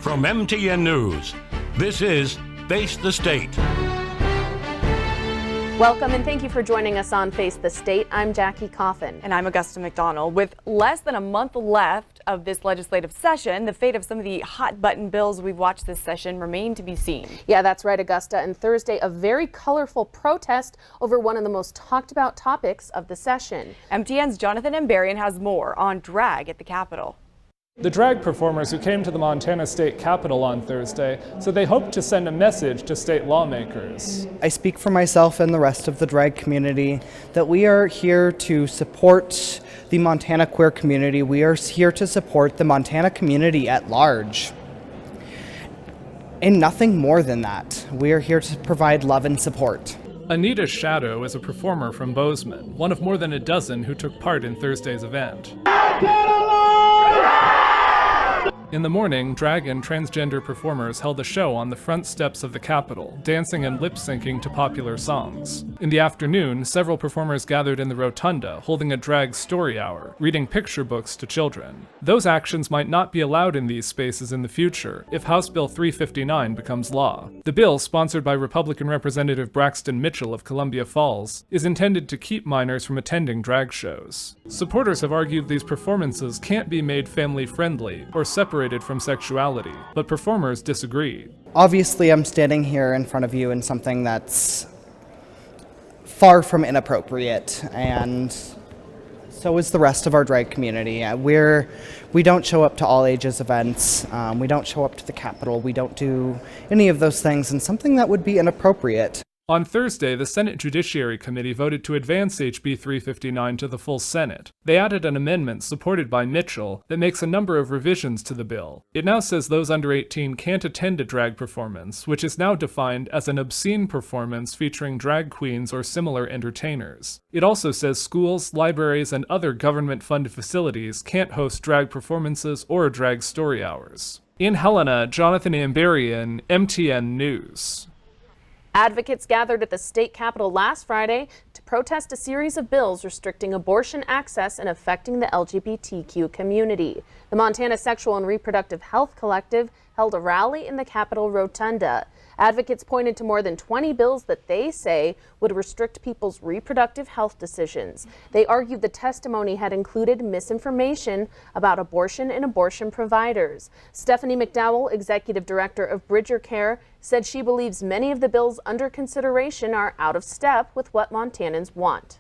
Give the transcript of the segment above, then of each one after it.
From MTN News, this is Face the State. Welcome and thank you for joining us on Face the State. I'm Jackie Coffin. And I'm Augusta McDonald. With less than a month left of this legislative session, the fate of some of the hot button bills we've watched this session remain to be seen. Yeah, that's right, Augusta. And Thursday, a very colorful protest over one of the most talked about topics of the session. MTN's Jonathan Ambarian has more on drag at the Capitol. The drag performers who came to the Montana State Capitol on Thursday said they hoped to send a message to state lawmakers. I speak for myself and the rest of the drag community that we are here to support the Montana queer community. We are here to support the Montana community at large. And nothing more than that. We are here to provide love and support. Anita Shadow is a performer from Bozeman, one of more than a dozen who took part in Thursday's event. In the morning, drag and transgender performers held a show on the front steps of the Capitol, dancing and lip-syncing to popular songs. In the afternoon, several performers gathered in the rotunda, holding a drag story hour, reading picture books to children. Those actions might not be allowed in these spaces in the future if House Bill 359 becomes law. The bill, sponsored by Republican Representative Braxton Mitchell of Columbia Falls, is intended to keep minors from attending drag shows. Supporters have argued these performances can't be made family-friendly or separated from sexuality, but performers disagree. Obviously, I'm standing here in front of you in something that's far from inappropriate, and so is the rest of our drag community. We don't show up to all ages events. We don't show up to the Capitol. We don't do any of those things, and something that would be inappropriate. On Thursday, the Senate Judiciary Committee voted to advance HB 359 to the full Senate. They added an amendment supported by Mitchell that makes a number of revisions to the bill. It now says those under 18 can't attend a drag performance, which is now defined as an obscene performance featuring drag queens or similar entertainers. It also says schools, libraries, and other government-funded facilities can't host drag performances or drag story hours. In Helena, Jonathan Ambarian, MTN News. Advocates gathered at the state capitol last Friday to protest a series of bills restricting abortion access and affecting the LGBTQ community. The Montana Sexual and Reproductive Health Collective held a rally in the Capitol Rotunda. Advocates pointed to more than 20 bills that they say would restrict people's reproductive health decisions. They argued the testimony had included misinformation about abortion and abortion providers. Stephanie McDowell, executive director of Bridger Care, said she believes many of the bills under consideration are out of step with what Montanans want.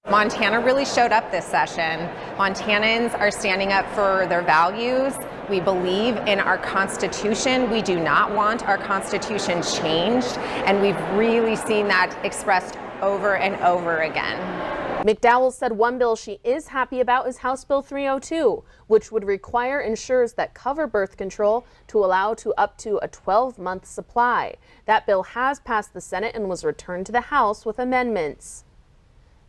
Montana really showed up this session. Montanans are standing up for their values. We believe in our Constitution. We do not want our Constitution changed, and we've really seen that expressed over and over again. McDowell said one bill she is happy about is House Bill 302, which would require insurers that cover birth control to allow to up to a 12-month supply. That bill has passed the Senate and was returned to the House with amendments.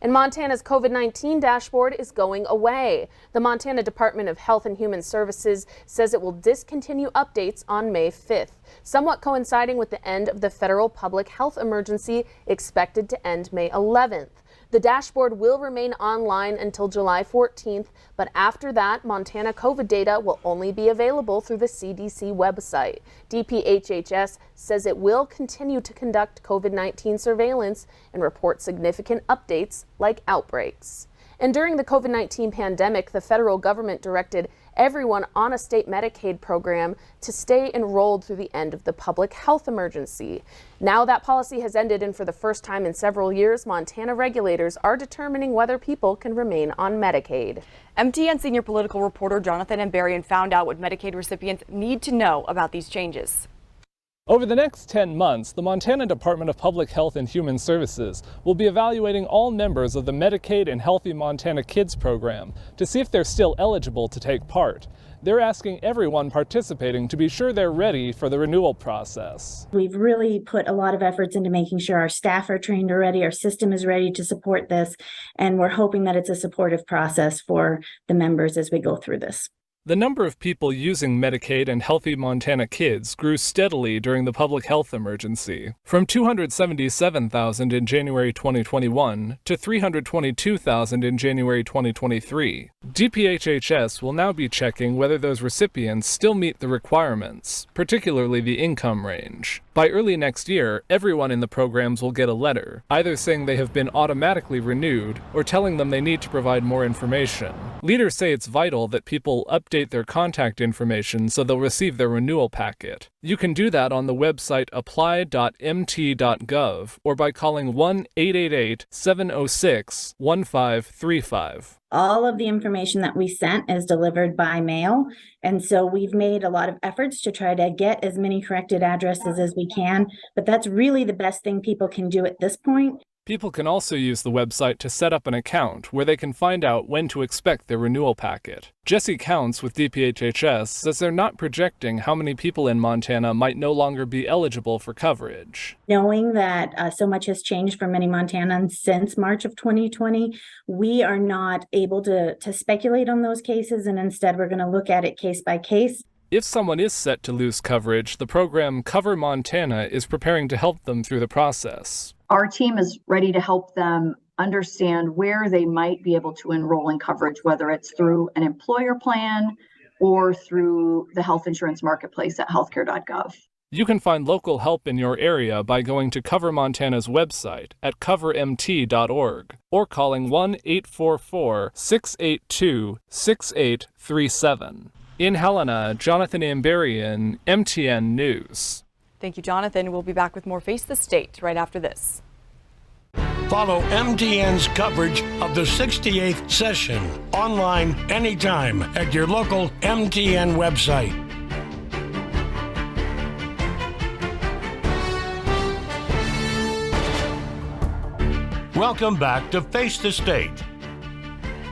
And Montana's COVID-19 dashboard is going away. The Montana Department of Health and Human Services says it will discontinue updates on May 5th, somewhat coinciding with the end of the federal public health emergency expected to end May 11th. The dashboard will remain online until July 14th, but after that, Montana COVID data will only be available through the CDC website. DPHHS says it will continue to conduct COVID-19 surveillance and report significant updates like outbreaks. And during the COVID-19 pandemic, the federal government directed everyone on a state Medicaid program to stay enrolled through the end of the public health emergency. Now that policy has ended, and for the first time in several years, Montana regulators are determining whether people can remain on Medicaid. MTN senior political reporter Jonathan Ambarian found out what Medicaid recipients need to know about these changes. Over the next 10 months, the Montana Department of Public Health and Human Services will be evaluating all members of the Medicaid and Healthy Montana Kids program to see if they're still eligible to take part. They're asking everyone participating to be sure they're ready for the renewal process. We've really put a lot of efforts into making sure our staff are trained already, our system is ready to support this, and we're hoping that it's a supportive process for the members as we go through this. The number of people using Medicaid and Healthy Montana Kids grew steadily during the public health emergency, from 277,000 in January 2021 to 322,000 in January 2023. DPHHS will now be checking whether those recipients still meet the requirements, particularly the income range. By early next year, everyone in the programs will get a letter, either saying they have been automatically renewed or telling them they need to provide more information. Leaders say it's vital that people update their contact information so they'll receive their renewal packet. You can do that on the website apply.mt.gov or by calling 1-888-706-1535. All of the information that we sent is delivered by mail. And so we've made a lot of efforts to try to get as many corrected addresses as we can. But that's really the best thing people can do at this point. People can also use the website to set up an account where they can find out when to expect their renewal packet. Jesse Counts with DPHHS says they're not projecting how many people in Montana might no longer be eligible for coverage. Knowing that so much has changed for many Montanans since March of 2020, we are not able to speculate on those cases, and instead we're going to look at it case by case. If someone is set to lose coverage, the program Cover Montana is preparing to help them through the process. Our team is ready to help them understand where they might be able to enroll in coverage, whether it's through an employer plan or through the health insurance marketplace at healthcare.gov. You can find local help in your area by going to Cover Montana's website at covermt.org or calling 1-844-682-6837. In Helena, Jonathan Amberian, MTN News. Thank you, Jonathan. We'll be back with more Face the State right after this. Follow MTN's coverage of the 68th session online anytime at your local MTN website. Welcome back to Face the State.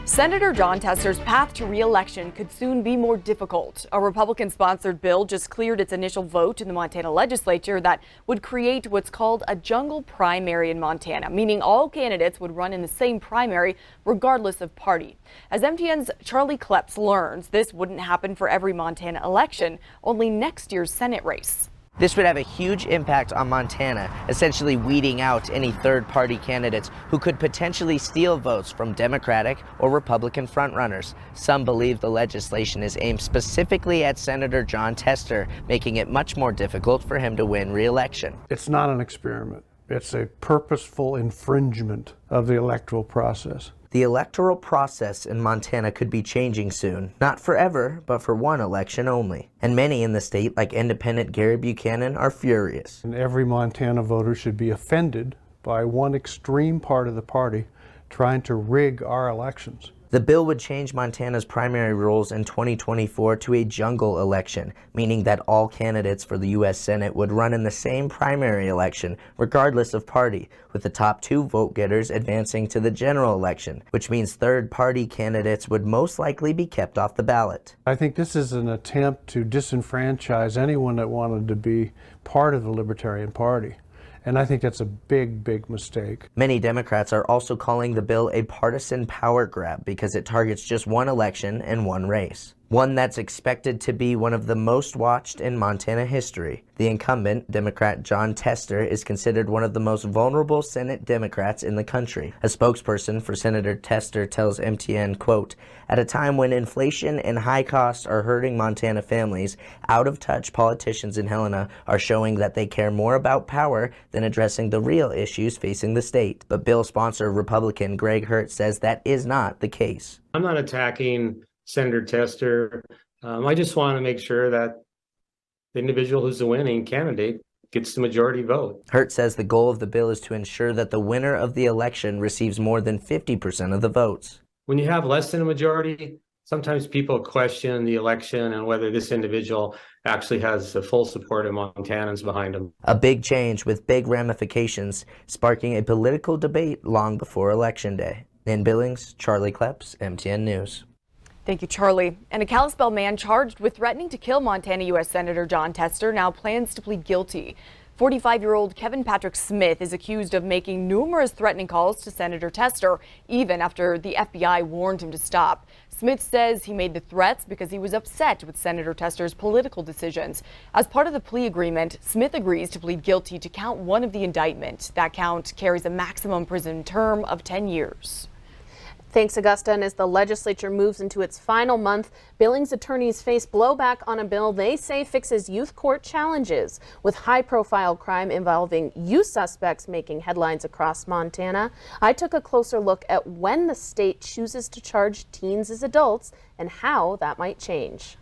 Senator Jon Tester's path to re-election could soon be more difficult. A Republican-sponsored bill just cleared its initial vote in the Montana legislature that would create what's called a jungle primary in Montana, meaning all candidates would run in the same primary regardless of party. As MTN's Charlie Kleps learns, this wouldn't happen for every Montana election, only next year's Senate race. This would have a huge impact on Montana, essentially weeding out any third-party candidates who could potentially steal votes from Democratic or Republican frontrunners. Some believe the legislation is aimed specifically at Senator Jon Tester, making it much more difficult for him to win re-election. It's not an experiment. It's a purposeful infringement of the electoral process. The electoral process in Montana could be changing soon, not forever, but for one election only. And many in the state, like independent Gary Buchanan, are furious. And every Montana voter should be offended by one extreme part of the party trying to rig our elections. The bill would change Montana's primary rules in 2024 to a jungle election, meaning that all candidates for the U.S. Senate would run in the same primary election, regardless of party, with the top two vote-getters advancing to the general election, which means third-party candidates would most likely be kept off the ballot. I think this is an attempt to disenfranchise anyone that wanted to be part of the Libertarian Party. And I think that's a big, big mistake. Many Democrats are also calling the bill a partisan power grab because it targets just one election and one race. One that's expected to be one of the most watched in Montana history. The incumbent, Democrat Jon Tester, is considered one of the most vulnerable Senate Democrats in the country. A spokesperson for Senator Tester tells MTN, quote, "At a time when inflation and high costs are hurting Montana families, out-of-touch politicians in Helena are showing that they care more about power than addressing the real issues facing the state." But bill sponsor Republican Greg Hurt says that is not the case. I'm not attacking Senator Tester. I just want to make sure that the individual who's the winning candidate gets the majority vote. Hurt says the goal of the bill is to ensure that the winner of the election receives more than 50% of the votes. When you have less than a majority, sometimes people question the election and whether this individual actually has the full support of Montanans behind him. A big change with big ramifications, sparking a political debate long before Election Day. In Billings, Charlie Kleps, MTN News. Thank you, Charlie. And a Kalispell man charged with threatening to kill Montana U.S. Senator Jon Tester now plans to plead guilty. 45-year-old Kevin Patrick Smith is accused of making numerous threatening calls to Senator Tester, even after the FBI warned him to stop. Smith says he made the threats because he was upset with Senator Tester's political decisions. As part of the plea agreement, Smith agrees to plead guilty to count 1 of the indictment. That count carries a maximum prison term of 10 years. Thanks, Augusta. And as the legislature moves into its final month, Billings attorneys face blowback on a bill they say fixes youth court challenges, with high-profile crime involving youth suspects making headlines across Montana. I took a closer look at when the state chooses to charge teens as adults and how that might change.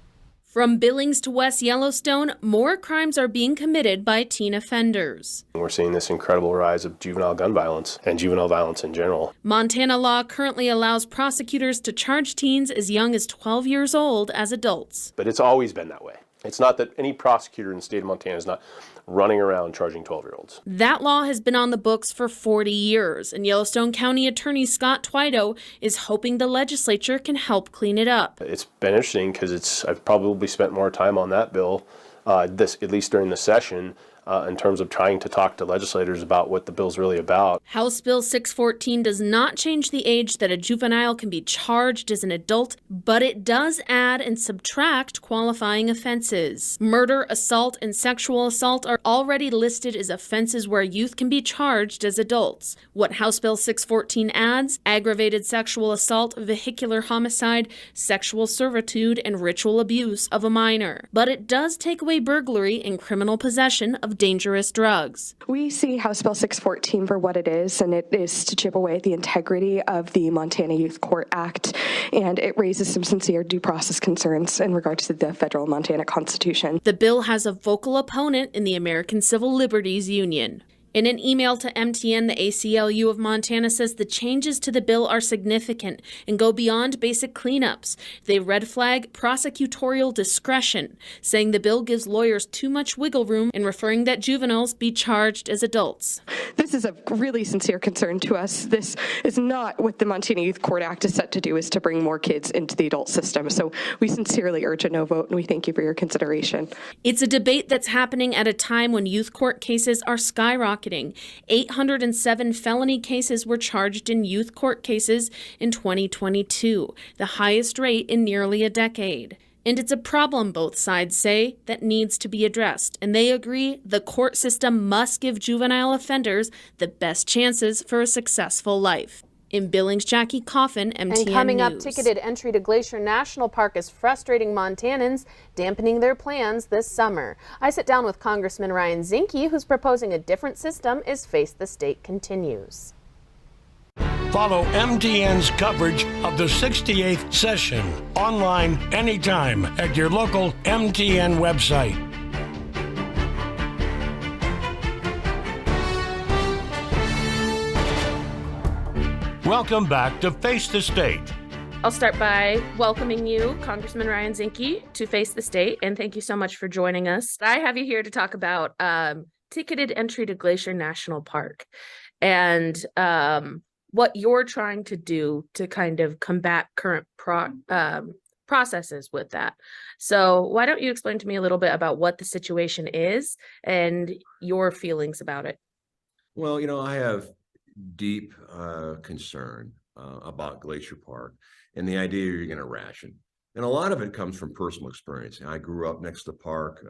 From Billings to West Yellowstone, more crimes are being committed by teen offenders. We're seeing this incredible rise of juvenile gun violence and juvenile violence in general. Montana law currently allows prosecutors to charge teens as young as 12 years old as adults. But it's always been that way. It's not that any prosecutor in the state of Montana is not running around charging 12-year-olds. That law has been on the books for 40 years, and Yellowstone County Attorney Scott Twido is hoping the legislature can help clean it up. It's been interesting because I've probably spent more time on that bill, at least during the session, in terms of trying to talk to legislators about what the bill's really about. House Bill 614 does not change the age that a juvenile can be charged as an adult, but it does add and subtract qualifying offenses. Murder, assault, and sexual assault are already listed as offenses where youth can be charged as adults. What House Bill 614 adds: aggravated sexual assault, vehicular homicide, sexual servitude, and ritual abuse of a minor. But it does take away burglary and criminal possession of dangerous drugs. We see House Bill 614 for what it is, and it is to chip away at the integrity of the Montana Youth Court Act, and it raises some sincere due process concerns in regard to the federal Montana Constitution. The bill has a vocal opponent in the American Civil Liberties Union. In an email to MTN, the ACLU of Montana says the changes to the bill are significant and go beyond basic cleanups. They red flag prosecutorial discretion, saying the bill gives lawyers too much wiggle room in referring that juveniles be charged as adults. This is a really sincere concern to us. This is not what the Montana Youth Court Act is set to do, is to bring more kids into the adult system. So we sincerely urge a no vote, and we thank you for your consideration. It's a debate that's happening at a time when youth court cases are skyrocketing. 807 felony cases were charged in youth court cases in 2022, the highest rate in nearly a decade. And it's a problem, both sides say, that needs to be addressed. And they agree the court system must give juvenile offenders the best chances for a successful life. In Billings, Jackie Coffin, MTN And coming News. up, ticketed entry to Glacier National Park is frustrating Montanans, dampening their plans this summer. I sit down with Congressman Ryan Zinke, who's proposing a different system as Face the State continues. Follow MTN's coverage of the 68th session online anytime at your local MTN website. Welcome back to Face the State. I'll start by welcoming you, Congressman Ryan Zinke, to Face the State, and thank you so much for joining us. I have you here to talk about ticketed entry to Glacier National Park and what you're trying to do to kind of combat current processes with that. So why don't you explain to me a little bit about what the situation is and your feelings about it? Well, I have deep concern about Glacier Park and the idea you're going to ration. And a lot of it comes from personal experience. I grew up next to the park.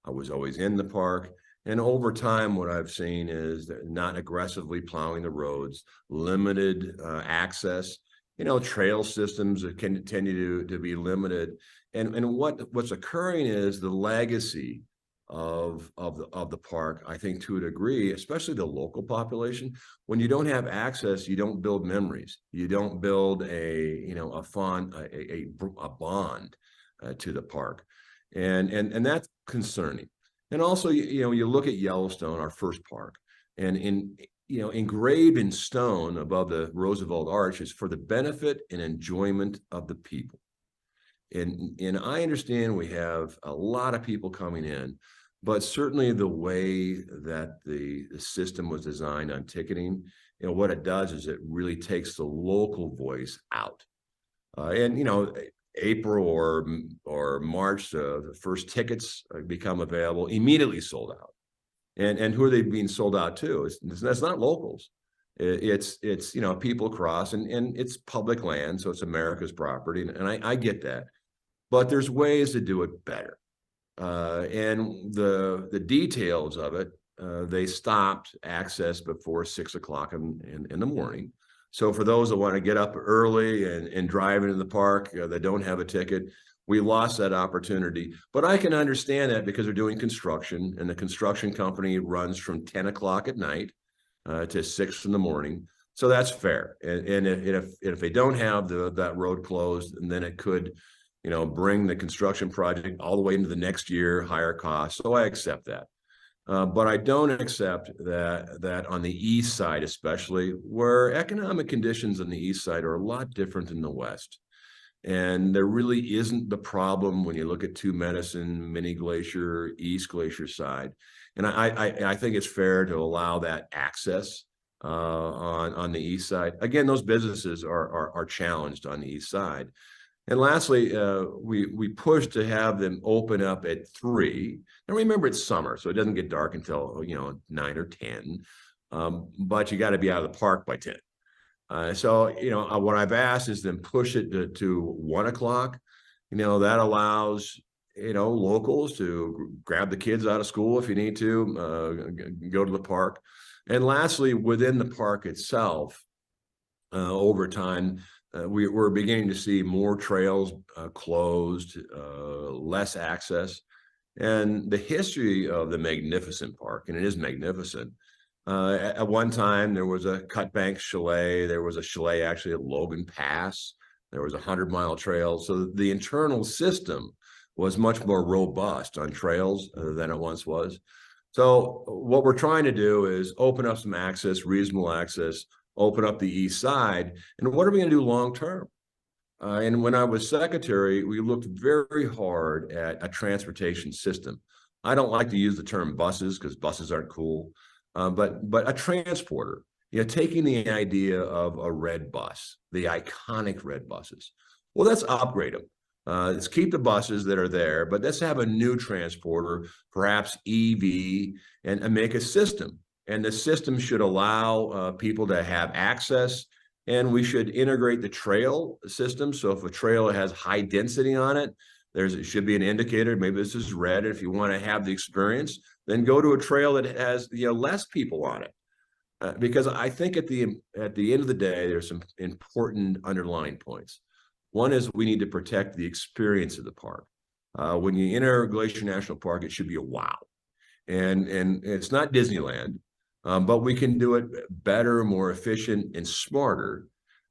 I was always in the park. And over time, what I've seen is that not aggressively plowing the roads, limited access, trail systems that can continue to be limited. And what's occurring is the legacy of the park, I think, to a degree, especially the local population. When you don't have access, you don't build memories. You don't build a bond to the park, and that's concerning. And also, you look at Yellowstone, our first park, and engraved in stone above the Roosevelt Arch is for the benefit and enjoyment of the people. And I understand we have a lot of people coming in, but certainly the way that the system was designed on ticketing, what it does is it really takes the local voice out. April or March, the first tickets become available, immediately sold out. And who are they being sold out to? That's not locals. It's people across, and it's public land, so it's America's property, and I get that. But there's ways to do it better. And the details of it, they stopped access before 6 o'clock in the morning. So for those that want to get up early and drive into the park, that don't have a ticket, we lost that opportunity. But I can understand that because they're doing construction, and the construction company runs from 10 o'clock at night to 6 in the morning. So that's fair. And if they don't have that road closed, and then it could, bring the construction project all the way into the next year, higher costs. So I accept that. But I don't accept that on the east side, especially where economic conditions on the east side are a lot different than the west. And there really isn't the problem when you look at Two Medicine, Mini Glacier, East Glacier side. And I think it's fair to allow that access on the east side. Again, those businesses are challenged on the east side. And lastly, we pushed to have them open up at 3. Now remember, it's summer, so it doesn't get dark until 9 or 10. But you got to be out of the park by 10. So what I've asked is then push it to 1 o'clock. That allows locals to grab the kids out of school if you need to, go to the park. And lastly, within the park itself, over time, we're beginning to see more trails closed, less access. And the history of the magnificent park, and it is magnificent. At one time, there was a Cutbank Chalet. There was a chalet actually at Logan Pass. There was a 100-mile trail. So the internal system was much more robust on trails than it once was. So what we're trying to do is open up some access, reasonable access, open up the east side. And what are we going to do long term? And when I was secretary, we looked very hard at a transportation system. I don't like to use the term buses because buses aren't cool, but a transporter. Taking the idea of a red bus, the iconic red buses. Well, let's upgrade them. Let's keep the buses that are there, but let's have a new transporter, perhaps EV, and make a system. And the system should allow people to have access, and we should integrate the trail system. So if a trail has high density on it, it should be an indicator. Maybe this is red. If you want to have the experience, then go to a trail that has less people on it. Because I think at the end of the day, there's some important underlying points. One is we need to protect the experience of the park. When you enter Glacier National Park, it should be a wow. And it's not Disneyland, but we can do it better, more efficient, and smarter.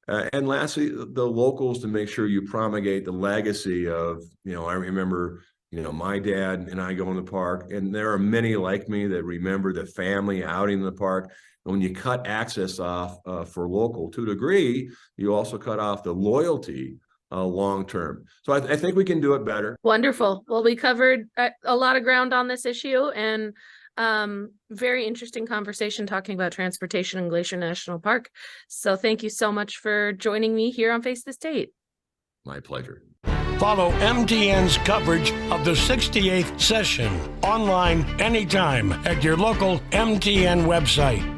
And lastly, the locals, to make sure you promulgate the legacy of, I remember, my dad and I go in the park, and there are many like me that remember the family outing in the park. And when you cut access off for local, to a degree, you also cut off the loyalty long term. So I think we can do it better. Wonderful. Well, we covered a lot of ground on this issue, and very interesting conversation talking about transportation in Glacier National Park. So thank you so much for joining me here on Face the State. My pleasure. Follow MTN's coverage of the 68th session online anytime at your local MTN website.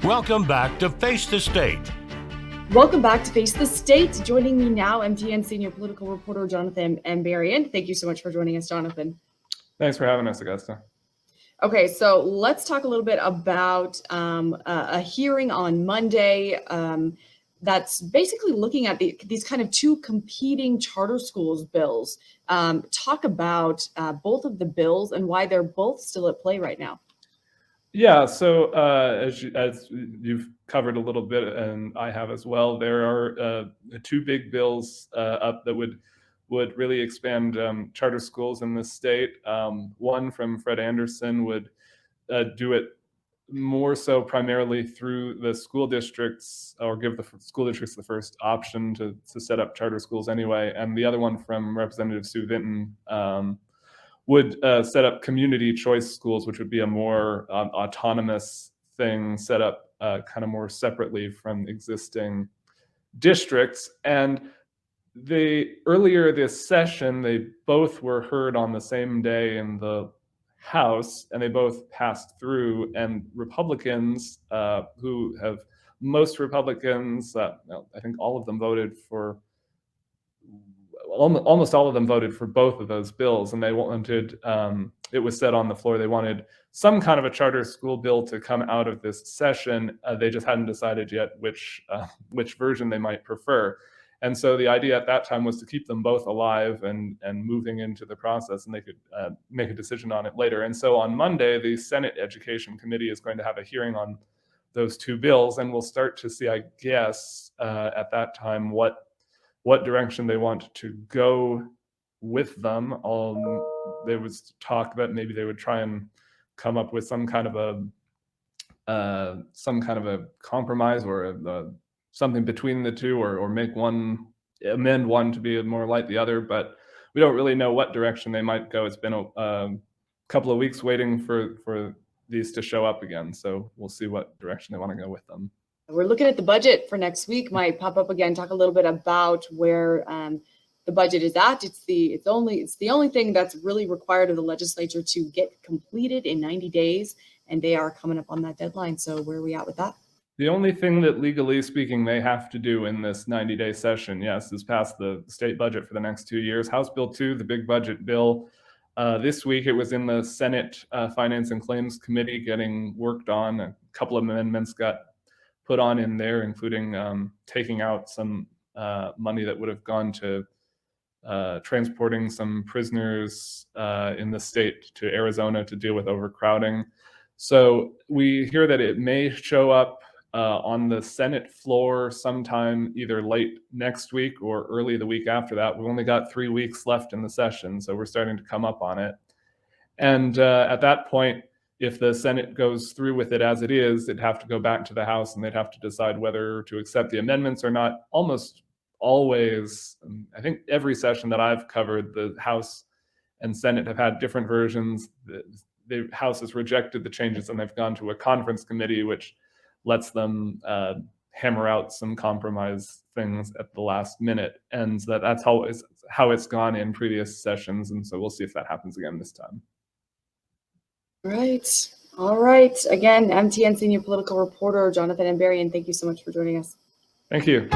Welcome back to Face the State. Welcome back to Face the State. Joining me now, MTN senior political reporter Jonathan M. Berrien. Thank you so much for joining us, Jonathan. Thanks for having us, Augusta. Okay, so let's talk a little bit about a hearing on Monday that's basically looking at these kind of two competing charter schools bills. Talk about both of the bills and why they're both still at play right now. Yeah, so as you've covered a little bit, and I have as well, there are two big bills up that would really expand charter schools in this state. One from Fred Anderson would do it more so primarily through the school districts, or give the school districts the first option to set up charter schools anyway. And the other one from Representative Sue Vinton would set up community choice schools, which would be a more autonomous thing, set up kind of more separately from existing districts. And earlier this session, they both were heard on the same day in the House, and they both passed through. And Republicans, most Republicans, I think all of them voted for, almost all of them voted for both of those bills. And they wanted, it was said on the floor, they wanted some kind of a charter school bill to come out of this session. They just hadn't decided yet which version they might prefer. And so the idea at that time was to keep them both alive and moving into the process, and they could make a decision on it later. And so on Monday, the Senate Education Committee is going to have a hearing on those two bills, and we'll start to see, I guess, at that time what direction they want to go with them. There was talk that maybe they would try and come up with some kind of a compromise or something between the two, or amend one to be more like the other, but we don't really know what direction they might go. It's been a couple of weeks waiting for these to show up again, so we'll see what direction they want to go with them. We're looking at the budget for next week. Might pop up again. Talk a little bit about where the budget is at. It's the only thing that's really required of the legislature to get completed in 90 days, and they are coming up on that deadline. So where are we at with that? The only thing that legally speaking they have to do in this 90-day session, yes, is pass the state budget for the next 2 years. House Bill 2, the big budget bill. This week it was in the Senate Finance and Claims Committee getting worked on. A couple of amendments got put on in there, including taking out some money that would have gone to transporting some prisoners in the state to Arizona to deal with overcrowding. So we hear that it may show up on the Senate floor sometime either late next week or early the week after that. We've only got 3 weeks left in the session, so we're starting to come up on it. And at that point, if the Senate goes through with it as it is, it'd have to go back to the House, and they'd have to decide whether to accept the amendments or not. Almost always, I think every session that I've covered, the House and Senate have had different versions. The House has rejected the changes, and they've gone to a conference committee, which lets them hammer out some compromise things at the last minute. And that's how it's gone in previous sessions. And so we'll see if that happens again this time. Right. All right. Again, MTN senior political reporter Jonathan Amberian, thank you so much for joining us. Thank you.